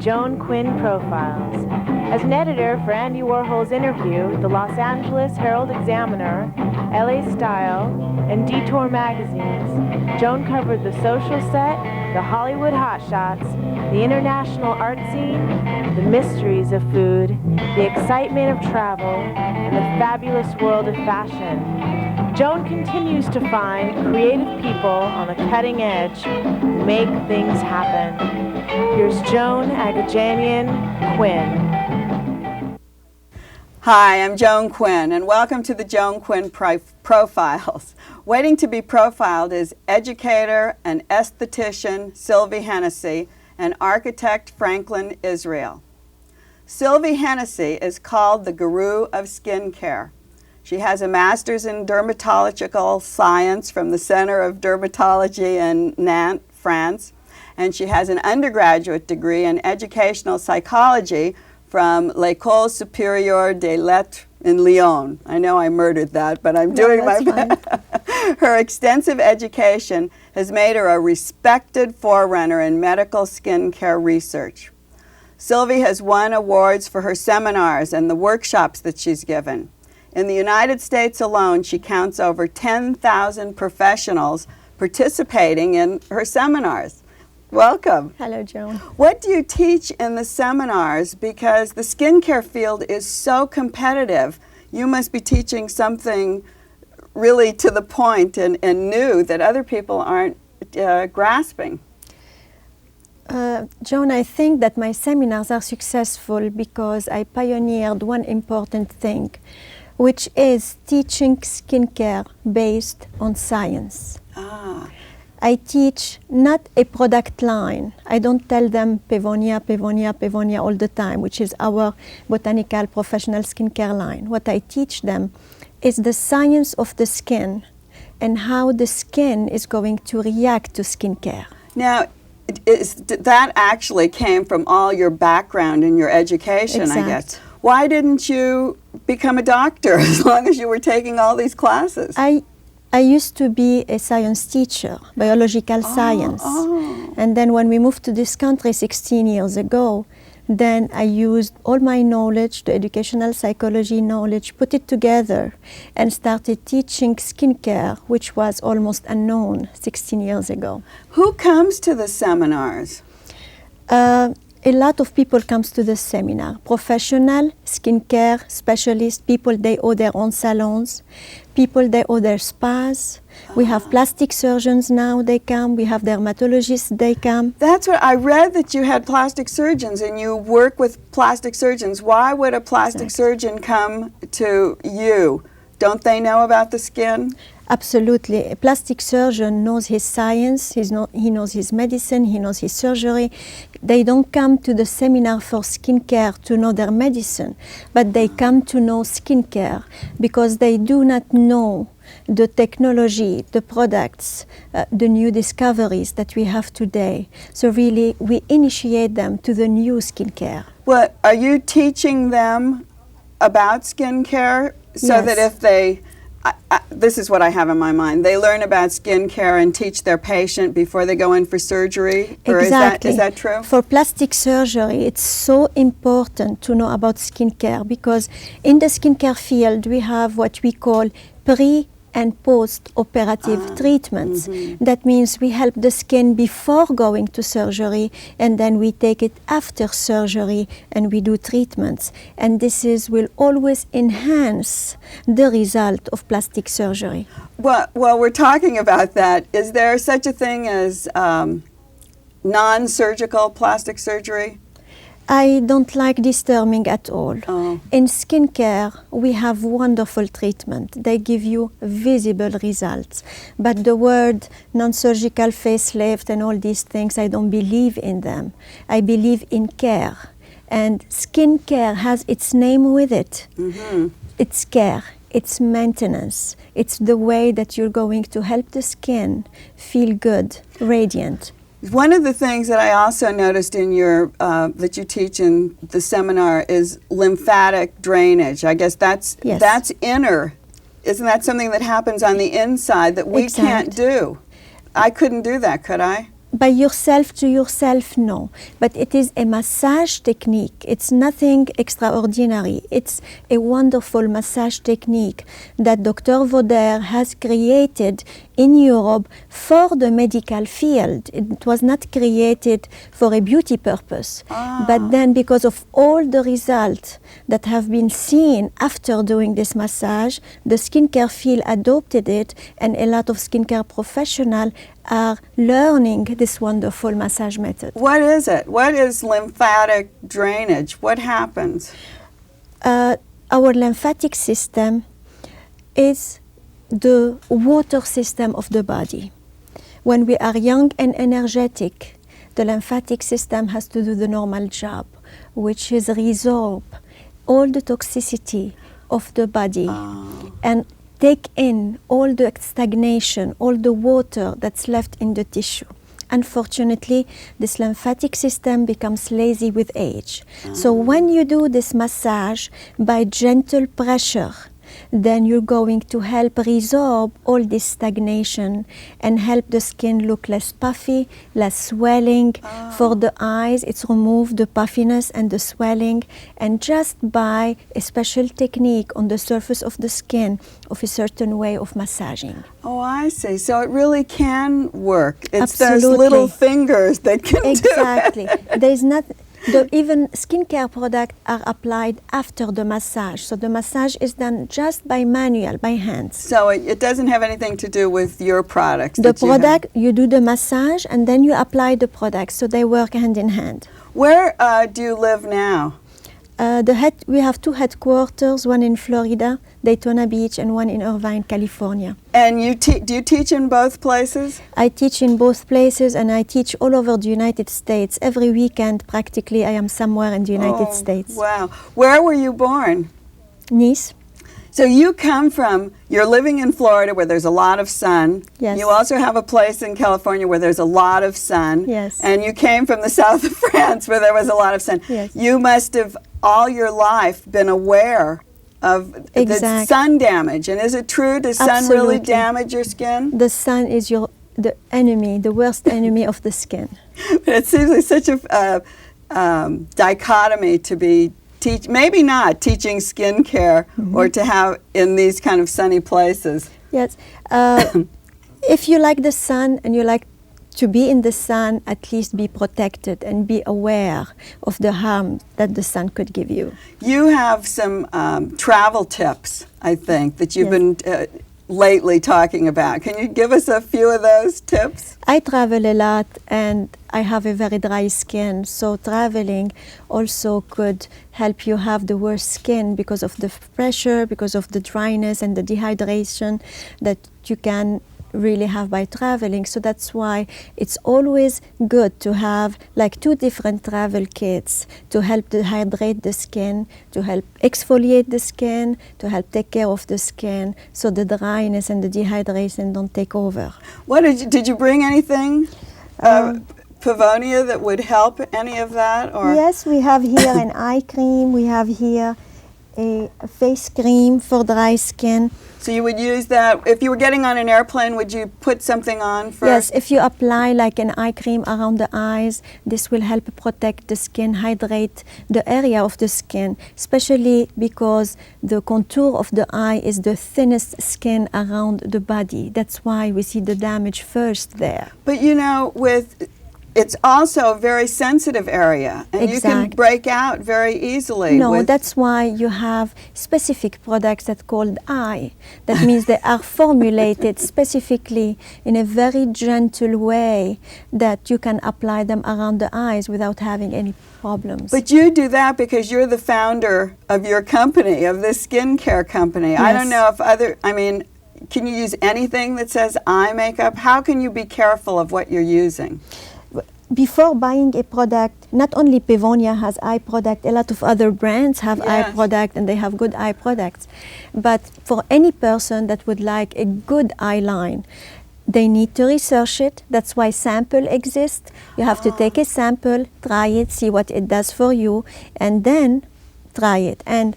Joan Quinn Profiles. As an editor for Andy Warhol's Interview, the Los Angeles Herald-Examiner, LA Style, and Detour magazines, Joan covered the social set, the Hollywood hotshots, the international art scene, the mysteries of food, the excitement of travel, and the fabulous world of fashion. Joan continues to find creative people on the cutting edge who make things happen. Here's Joan Agajanian Quinn. Hi, I'm Joan Quinn, and welcome to the Joan Quinn Profiles. Waiting to be profiled is educator and esthetician Sylvie Hennessy and architect Franklin Israel. Sylvie Hennessy is called the guru of skincare. She has a master's in dermatological science from the Center of Dermatology in Nantes, France, and she has an undergraduate degree in educational psychology from l'École Supérieure des Lettres in Lyon. I know I murdered that, but I'm doing my best. Her extensive education has made her a respected forerunner in medical skincare research. Sylvie has won awards for her seminars and the workshops that she's given. In the United States alone, she counts over 10,000 professionals participating in her seminars. Welcome. Hello, Joan. What do you teach in the seminars? Because the skincare field is so competitive. You must be teaching something really to the point and new that other people aren't grasping. Joan, I think that my seminars are successful because I pioneered one important thing, which is teaching skincare based on science. I teach not a product line. I don't tell them Pevonia, Pevonia, Pevonia all the time, which is our botanical professional skincare line. What I teach them is the science of the skin and how the skin is going to react to skincare. Now, that actually came from all your background and your education, Exact. I guess. Why didn't you become a doctor as long as you were taking all these classes? I used to be a science teacher, biological science. And then when we moved to this country 16 years ago, then I used all my knowledge, the educational psychology knowledge, put it together and started teaching skincare, which was almost unknown 16 years ago. Who comes to the seminars? A lot of people comes to the seminar. Professional, skincare specialists, people they own their own salons, people they own their spas. We have plastic surgeons now, they come. We have dermatologists, they come. That's what I read, that you had plastic surgeons and you work with plastic surgeons. Why would a plastic surgeon come to you? Don't they know about the skin? Absolutely. A plastic surgeon knows his science, he knows his medicine, he knows his surgery. They don't come to the seminar for skincare to know their medicine, but they come to know skincare because they do not know the technology, the products, the new discoveries that we have today. So really, we initiate them to the new skincare. Well, are you teaching them about skincare so Yes. that if they... this is what I have in my mind. They learn about skincare and teach their patient before they go in for surgery? Or Exactly. Is that true? For plastic surgery, it's so important to know about skincare because in the skincare field, we have what we call pre- and post-operative treatments. That means we help the skin before going to surgery and then we take it after surgery and we do treatments. And this will always enhance the result of plastic surgery. Well, we're talking about that. Is there such a thing as non-surgical plastic surgery? I don't like this terming at all. In skincare, we have wonderful treatment. They give you visible results. But the word non-surgical facelift and all these things, I don't believe in them. I believe in care. And skincare has its name with it. It's care. It's maintenance. It's the way that you're going to help the skin feel good, radiant. One of the things that I also noticed in your that you teach in the seminar is lymphatic drainage. I guess that's inner. Isn't that something that happens on the inside that we can't do? I couldn't do that, could I? By yourself to yourself, no. But it is a massage technique. It's nothing extraordinary. It's a wonderful massage technique that Dr. Vauder has created in Europe for the medical field. It was not created for a beauty purpose. But then because of all the results that have been seen after doing this massage, the skincare field adopted it, and a lot of skincare professionals are learning this wonderful massage method. What is it? What is lymphatic drainage? What happens? Our lymphatic system is the water system of the body. When we are young and energetic, the lymphatic system has to do the normal job, which is resolve all the toxicity of the body and take in all the stagnation, all the water that's left in the tissue. Unfortunately, this lymphatic system becomes lazy with age. So when you do this massage by gentle pressure, then you're going to help resorb all this stagnation and help the skin look less puffy, less swelling. For the eyes, it's remove the puffiness and the swelling, and just by a special technique on the surface of the skin of a certain way of massaging. Oh, I see. So it really can work. It's those Absolutely. little fingers that can Exactly. do it. There is not. Even skincare products are applied after the massage. So the massage is done just by manual, by hands. So it doesn't have anything to do with your products. The that you have. product, you do the massage and then you apply the product. So they work hand in hand. Where do you live now? We have two headquarters, one in Florida, Daytona Beach, and one in Irvine, California. And do you teach in both places? I teach in both places, and I teach all over the United States. Every weekend, practically, I am somewhere in the United States. Wow. Where were you born? Nice. So you're living in Florida where there's a lot of sun. Yes. You also have a place in California where there's a lot of sun. Yes. And you came from the south of France where there was a lot of sun. Yes. You must have all your life been aware of the sun damage. And is it true? Does sun really damage your skin? The sun is the enemy, the worst enemy of the skin. It seems like such a dichotomy to be maybe not teaching skincare or to have in these kind of sunny places. Yes. If you like the sun and you like to be in the sun, at least be protected and be aware of the harm that the sun could give you. You have some travel tips, I think, that you've been lately talking about. Can you give us a few of those tips? I travel a lot and I have a very dry skin, so traveling also could help you have the worst skin because of the pressure, because of the dryness and the dehydration that you can really have by traveling. So that's why it's always good to have like 2 different travel kits to help to hydrate the skin, to help exfoliate the skin, to help take care of the skin so the dryness and the dehydration don't take over. What did you bring anything? Pavonia that would help any of that? Or? Yes, we have here an eye cream, we have here a face cream for dry skin. So you would use that, if you were getting on an airplane, would you put something on first? Yes, if you apply like an eye cream around the eyes, this will help protect the skin, hydrate the area of the skin, especially because the contour of the eye is the thinnest skin around the body. That's why we see the damage first there. But you know, it's also a very sensitive area, and you can break out very easily. No, that's why you have specific products that called eye. That means they are formulated specifically in a very gentle way that you can apply them around the eyes without having any problems. But you do that because you're the founder of your company, of this skincare company. Yes. I don't know if can you use anything that says eye makeup? How can you be careful of what you're using? Before buying a product, not only Pavonia has eye product, a lot of other brands have eye product and they have good eye products. But for any person that would like a good eye line, they need to research it. That's why sample exists. You have to take a sample, try it, see what it does for you, and then try it. And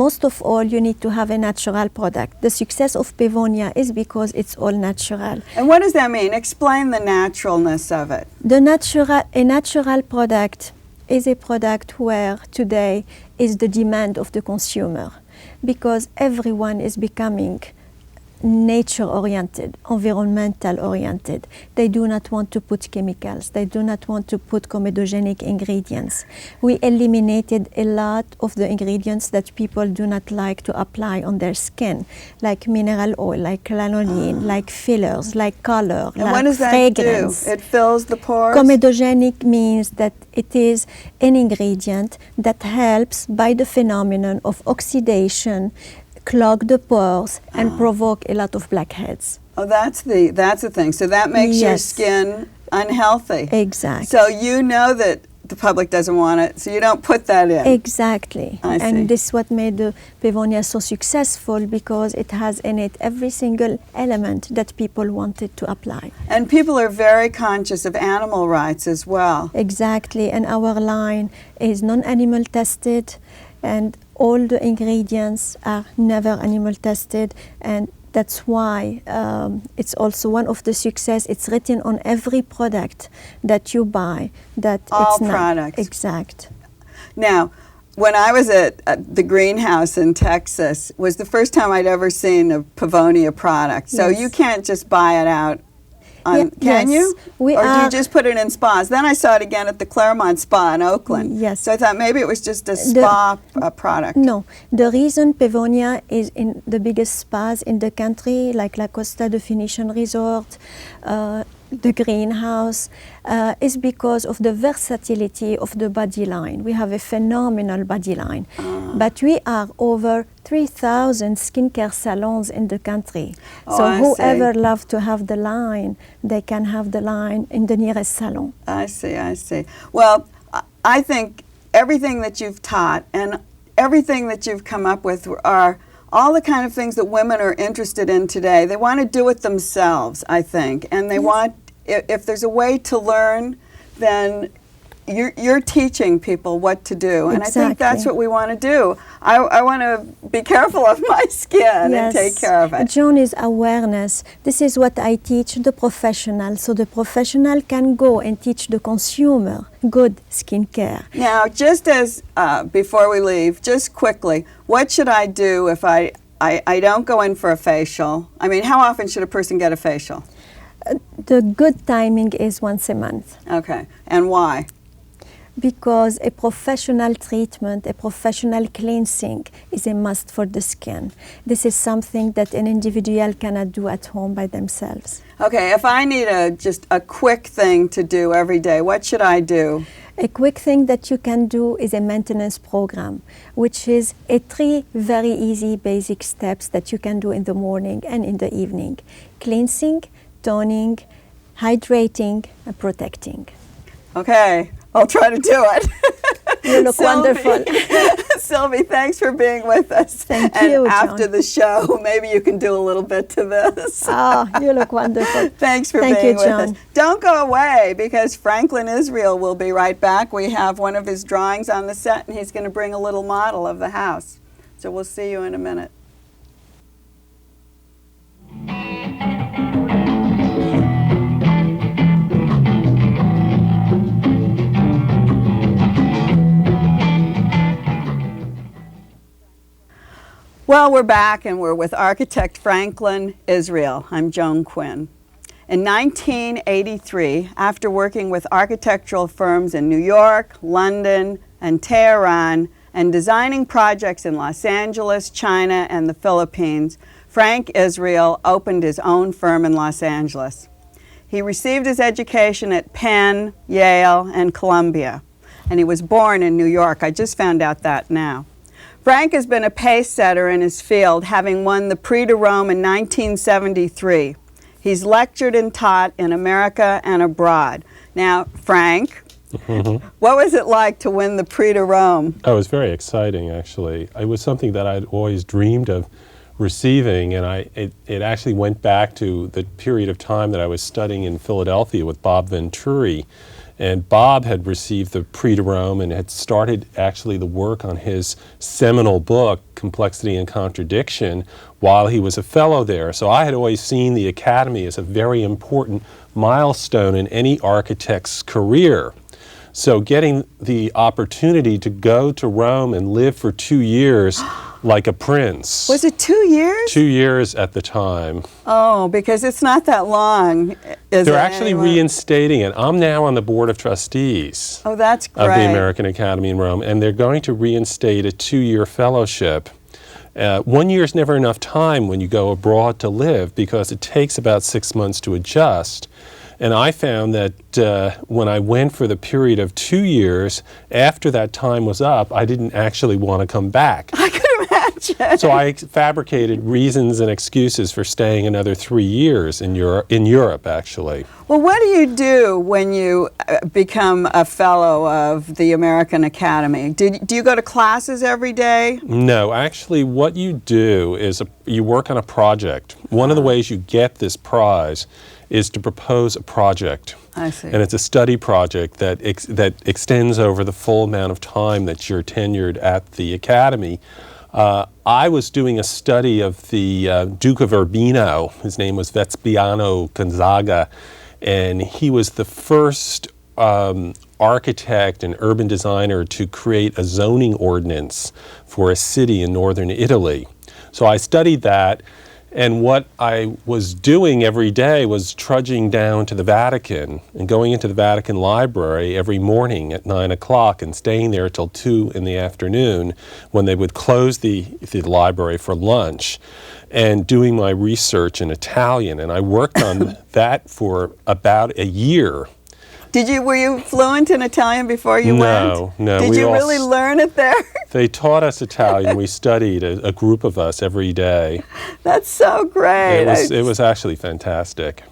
most of all, you need to have a natural product. The success of Pevonia is because it's all natural. And what does that mean? Explain the naturalness of it. A natural product is a product where today is the demand of the consumer, because everyone is becoming nature-oriented, environmental-oriented. They do not want to put chemicals. They do not want to put comedogenic ingredients. We eliminated a lot of the ingredients that people do not like to apply on their skin, like mineral oil, like lanolin, like fillers, like color, And like what does fragrance. that do? It fills the pores? Comedogenic means that it is an ingredient that helps by the phenomenon of oxidation clog the pores and provoke a lot of blackheads. Oh, that's the thing. So that makes your Yes. skin unhealthy. Exactly. So you know that the public doesn't want it, so you don't put that in. Exactly. I see. And this is what made the Pevonia so successful, because it has in it every single element that people wanted to apply. And people are very conscious of animal rights as well. Exactly. And our line is non-animal tested, and all the ingredients are never animal tested, and that's why it's also one of the success. It's written on every product that you buy that All it's not products. exact. Now, when I was at the greenhouse in Texas, was the first time I'd ever seen a Pevonia product. So Yes. you can't just buy it out. Can yes. you? We or do you are- just put it in spas? Then I saw it again at the Claremont Spa in Oakland. Yes. So I thought maybe it was just a spa product. No, the reason Pevonia is in the biggest spas in the country, like La Costa Definition Resort, the greenhouse, is because of the versatility of the body line. We have a phenomenal body line, but we are over 3,000 skincare salons in the country. Oh, So I whoever see. loves to have the line, they can have the line in the nearest salon. I see, I see. Well, I think everything that you've taught and everything that you've come up with are all the kind of things that women are interested in today. They want to do it themselves, I think, and they want, if there's a way to learn, then you're teaching people what to do, and I think that's Exactly. what we want to do. I want to be careful of my skin and take care of it. Joan, is awareness. This is what I teach the professional, so the professional can go and teach the consumer good skincare. Now, just as before we leave, just quickly, what should I do if I don't go in for a facial? I mean, how often should a person get a facial? The good timing is once a month, Okay, and why? because a professional treatment, a professional cleansing is a must for the skin. This is something that an individual cannot do at home by themselves. Okay, if I need just a quick thing to do every day, what should I do? A quick thing that you can do is a maintenance program, which is 3 very easy basic steps that you can do in the morning and in the evening. Cleansing, toning, hydrating, and protecting. Okay, I'll try to do it. You look wonderful. Sylvie, thanks for being with us. Thank and you, after Joan. the show, maybe you can do a little bit to this. Oh, you look wonderful. Thanks for Thank being you, with us. Joan. Don't go away, because Franklin Israel will be right back. We have one of his drawings on the set, and he's going to bring a little model of the house. So we'll see you in a minute. Well, we're back, and we're with architect Franklin Israel. I'm Joan Quinn. In 1983, after working with architectural firms in New York, London, and Tehran, and designing projects in Los Angeles, China, and the Philippines, Frank Israel opened his own firm in Los Angeles. He received his education at Penn, Yale, and Columbia, and he was born in New York. I just found out that now. Frank has been a pace setter in his field, having won the Prix de Rome in 1973. He's lectured and taught in America and abroad. Now, Frank, what was it like to win the Prix de Rome? Oh, it was very exciting, actually. It was something that I'd always dreamed of receiving, and it actually went back to the period of time that I was studying in Philadelphia with Bob Venturi. And Bob had received the Prix de Rome and had started actually the work on his seminal book, Complexity and Contradiction, while he was a fellow there. So I had always seen the Academy as a very important milestone in any architect's career. So getting the opportunity to go to Rome and live for 2 years like a prince. Was it 2 years? 2 years at the time. Oh, because it's not that long, is it? They're actually reinstating it. I'm now on the board of trustees Oh, that's great. of the American Academy in Rome, and they're going to reinstate a 2-year fellowship. 1 year is never enough time when you go abroad to live because it takes about 6 months to adjust. And I found that when I went for the period of 2 years, after that time was up, I didn't actually want to come back. I could imagine. So I fabricated reasons and excuses for staying another 3 years in Europe, actually. Well, what do you do when you become a fellow of the American Academy? Do you go to classes every day? No, actually what you do is you work on a project. One of the ways you get this prize is to propose a project. I see. And it's a study project that extends over the full amount of time that you're tenured at the Academy. I was doing a study of the Duke of Urbino. His name was Vespiano Gonzaga, and he was the first architect and urban designer to create a zoning ordinance for a city in northern Italy. So I studied that. And what I was doing every day was trudging down to the Vatican and going into the Vatican Library every morning at 9 o'clock and staying there till 2 in the afternoon when they would close the library for lunch, and doing my research in Italian. And I worked on that for about a year. Were you fluent in Italian before you went? No. Did you really learn it there? They taught us Italian. We studied, a group of us every day. That's so great. It was actually fantastic.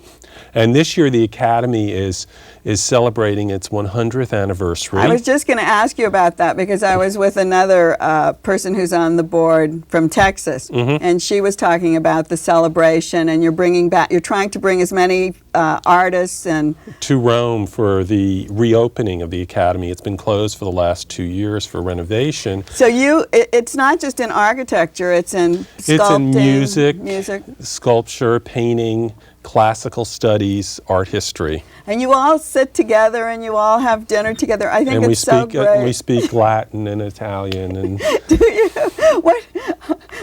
And this year the Academy is celebrating its 100th anniversary. I was just going to ask you about that because I was with another person who's on the board from Texas, and she was talking about the celebration, and you're trying to bring as many artists and to Rome for the reopening of the Academy. It's been closed for the last 2 years for renovation. So it's not just in architecture, it's in sculpting, it's in music, sculpture, painting, classical studies, art history. And you all sit together and you all have dinner together. I think it's so great. And we speak Latin and Italian. And do you?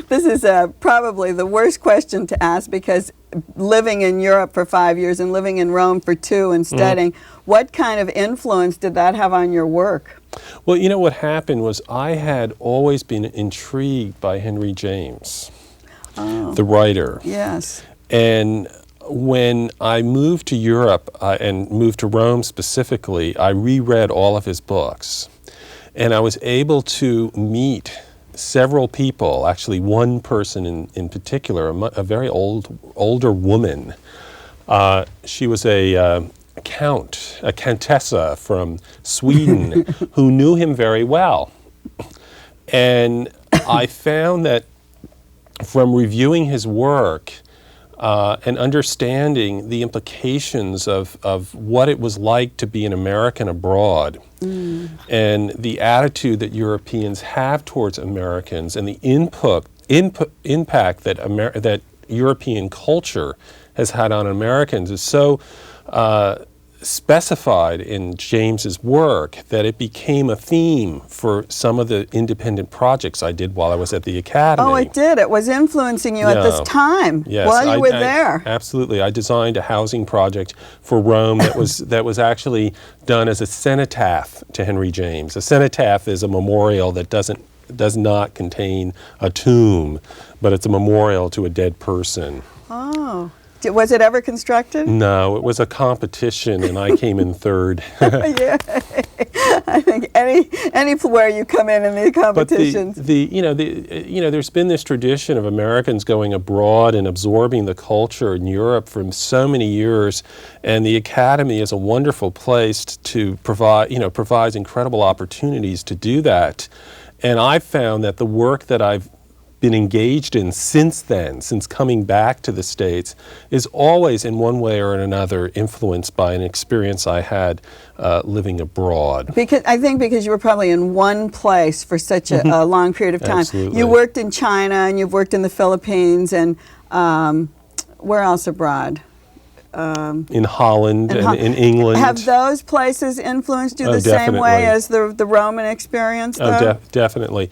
This is probably the worst question to ask because living in Europe for 5 years and living in Rome for 2 and studying, what kind of influence did that have on your work? Well, you know what happened was I had always been intrigued by Henry James, the writer. Yes. And when I moved to Europe and moved to Rome specifically, I reread all of his books. And I was able to meet several people, actually one person in particular, a very older woman. She was a countessa from Sweden who knew him very well. And I found that from reviewing his work, and understanding the implications of what it was like to be an American abroad, and the attitude that Europeans have towards Americans, and the impact that European culture has had on Americans is so specified in James's work that it became a theme for some of the independent projects I did while I was at the Academy. Oh, it did. It was influencing you at this time while you were there. Absolutely. I designed a housing project for Rome that was actually done as a cenotaph to Henry James. A cenotaph is a memorial that does not contain a tomb, but it's a memorial to a dead person. Oh. Was it ever constructed? No, it was a competition, and I came in third. Yeah, I think anywhere you come in the competitions. But there's been this tradition of Americans going abroad and absorbing the culture in Europe for so many years, and the Academy is a wonderful place to provides incredible opportunities to do that. And I've found that the work that I've been engaged in since then, since coming back to the States, is always in one way or another influenced by an experience I had living abroad. Because I think because you were probably in one place for such a long period of time. Absolutely. You worked in China and you've worked in the Philippines and where else abroad? In Holland and in England. Have those places influenced you the same definitely. way as the Roman experience, though? Definitely.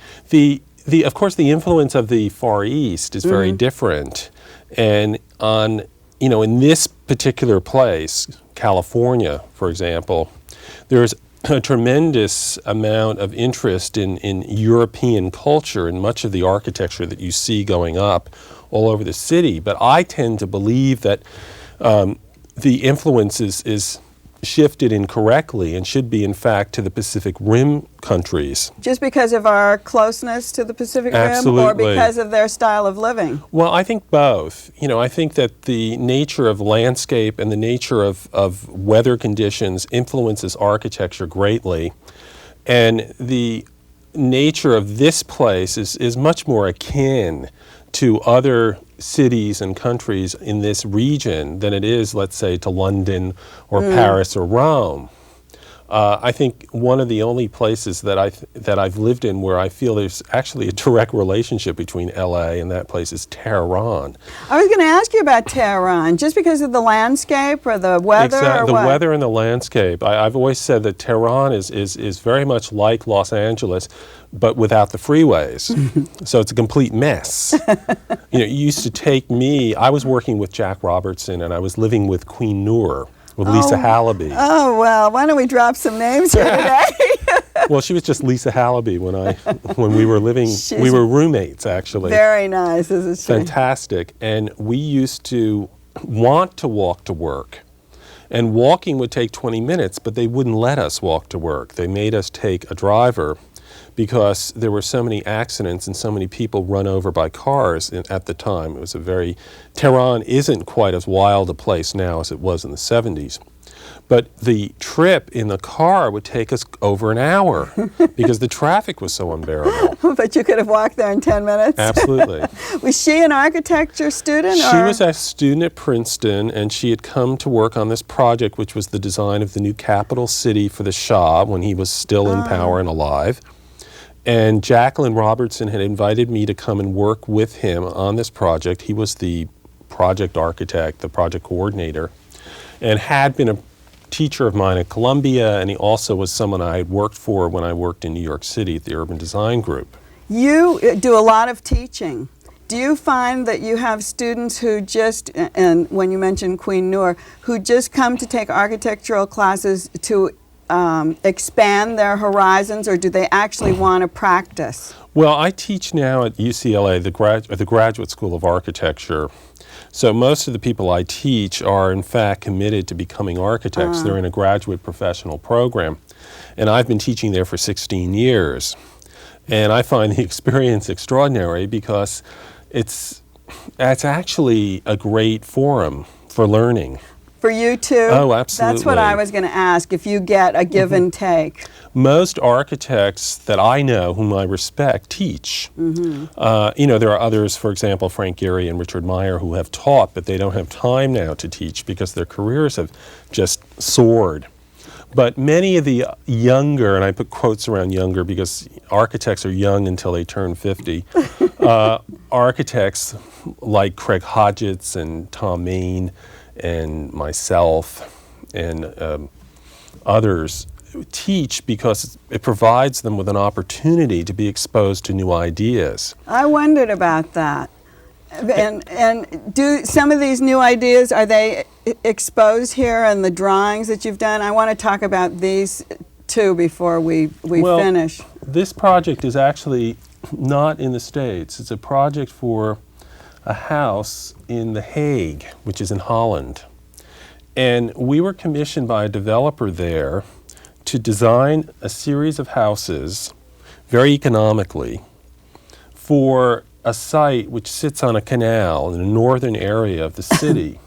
Of course, the influence of the Far East is very different. And in this particular place, California, for example, there's a tremendous amount of interest in European culture and much of the architecture that you see going up all over the city. But I tend to believe that the influence is shifted incorrectly and should be, in fact, to the Pacific Rim countries. Just because of our closeness to the Pacific Absolutely. Rim, or because of their style of living? Well, I think both. I think that the nature of landscape and the nature of weather conditions influences architecture greatly. And the nature of this place is much more akin to other cities and countries in this region than it is, let's say, to London or Paris or Rome. I think one of the only places that I've lived in where I feel there's actually a direct relationship between LA and that place is Tehran. I was going to ask you about Tehran, just because of the landscape or the weather or The what? weather and the landscape. I've always said that Tehran is very much like Los Angeles, but without the freeways. So it's a complete mess. It used to take me, I was working with Jack Robertson and I was living with Queen Noor, with Lisa Halaby. Oh, well, why don't we drop some names here today? Well, she was just Lisa Halaby when we were living, we were roommates actually. Very nice, isn't she? Fantastic. And we used to want to walk to work. And walking would take 20 minutes, but they wouldn't let us walk to work. They made us take a driver because there were so many accidents and so many people run over by cars at the time. It was Tehran isn't quite as wild a place now as it was in the 70s. But the trip in the car would take us over an hour because the traffic was so unbearable. But you could have walked there in 10 minutes? Absolutely. Was she an architecture student? She was a student at Princeton, and she had come to work on this project, which was the design of the new capital city for the Shah when he was still in power and alive. And Jacqueline Robertson had invited me to come and work with him on this project. He was the project architect, the project coordinator, and had been a teacher of mine at Columbia, and he also was someone I had worked for when I worked in New York City at the Urban Design Group. You do a lot of teaching. Do you find that you have students who just, and when you mentioned Queen Noor, who just come to take architectural classes to expand their horizons, or do they actually want to practice? Well, I teach now at UCLA, the Graduate School of Architecture. So most of the people I teach are, in fact, committed to becoming architects. They're in a graduate professional program. And I've been teaching there for 16 years. And I find the experience extraordinary because it's actually a great forum for learning. For you too? Oh, absolutely. That's what I was going to ask, if you get a give and take. Most architects that I know, whom I respect, teach. There are others, for example, Frank Gehry and Richard Meyer, who have taught, but they don't have time now to teach because their careers have just soared. But many of the younger, and I put quotes around younger because architects are young until they turn 50, architects like Craig Hodgetts and Tom Main and myself and others teach because it provides them with an opportunity to be exposed to new ideas. I wondered about that. And do some of these new ideas, are they exposed here in the drawings that you've done? I want to talk about these two before we finish. This project is actually not in the States. It's a project for a house in The Hague, which is in Holland. And we were commissioned by a developer there to design a series of houses very economically for a site which sits on a canal in the northern area of the city.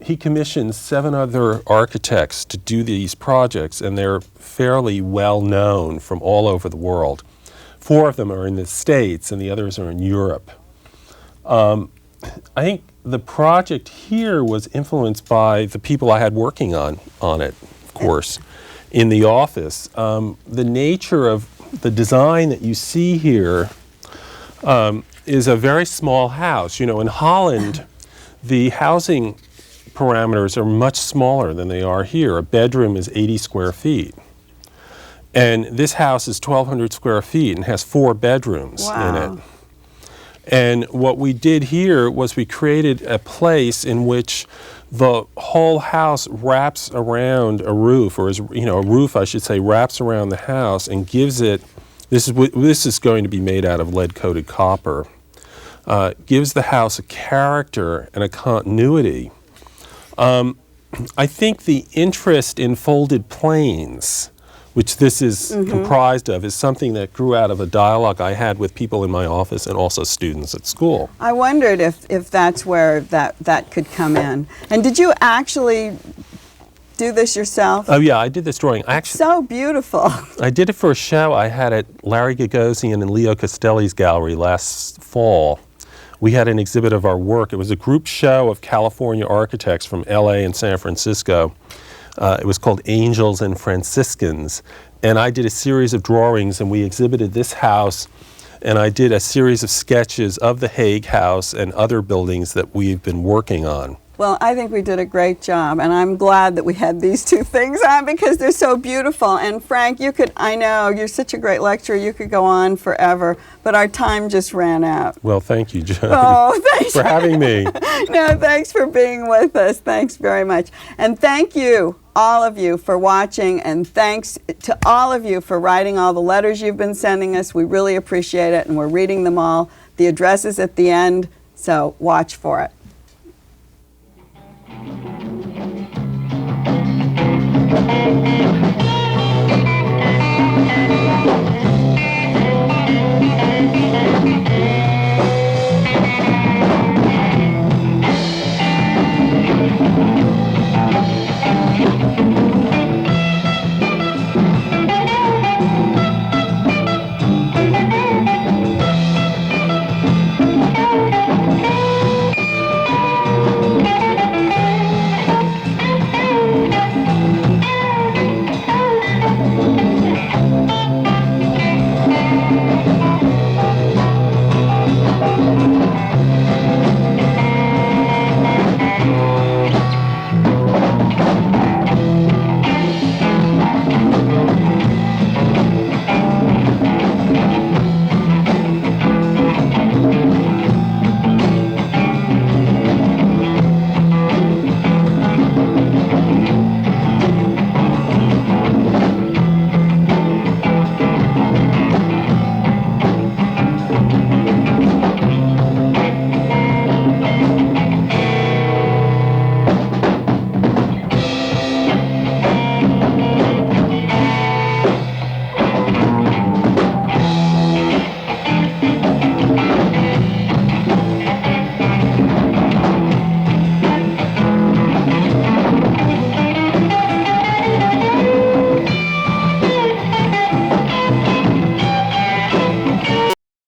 He commissioned 7 other architects to do these projects, and they're fairly well known from all over the world. 4 of them are in the States, and the others are in Europe. I think the project here was influenced by the people I had working on it, of course, in the office. The nature of the design that you see here is a very small house. You know, in Holland, the housing parameters are much smaller than they are here. A bedroom is 80 square feet. And this house is 1,200 square feet and has 4 bedrooms in it. And what we did here was we created a place in which the whole house wraps around a roof, or a roof, I should say, wraps around the house and gives it, this is going to be made out of lead-coated copper, gives the house a character and a continuity. I think the interest in folded planes, which this is comprised of, is something that grew out of a dialogue I had with people in my office and also students at school. I wondered if that's where that could come in. And did you actually do this yourself? Oh yeah, I did this drawing. So beautiful. I did it for a show I had at Larry Gagosian and Leo Castelli's gallery last fall. We had an exhibit of our work. It was a group show of California architects from LA and San Francisco. It was called Angels and Franciscans, and I did a series of drawings, and we exhibited this house, and I did a series of sketches of the Hague House and other buildings that we've been working on. Well, I think we did a great job, and I'm glad that we had these 2 things on because they're so beautiful. And Frank, I know, you're such a great lecturer, you could go on forever, but our time just ran out. Well, thank you, Joan. Oh, thanks for having me. No, thanks for being with us. Thanks very much. And thank you, all of you, for watching, and thanks to all of you for writing all the letters you've been sending us. We really appreciate it, and we're reading them all. The address is at the end, so watch for it.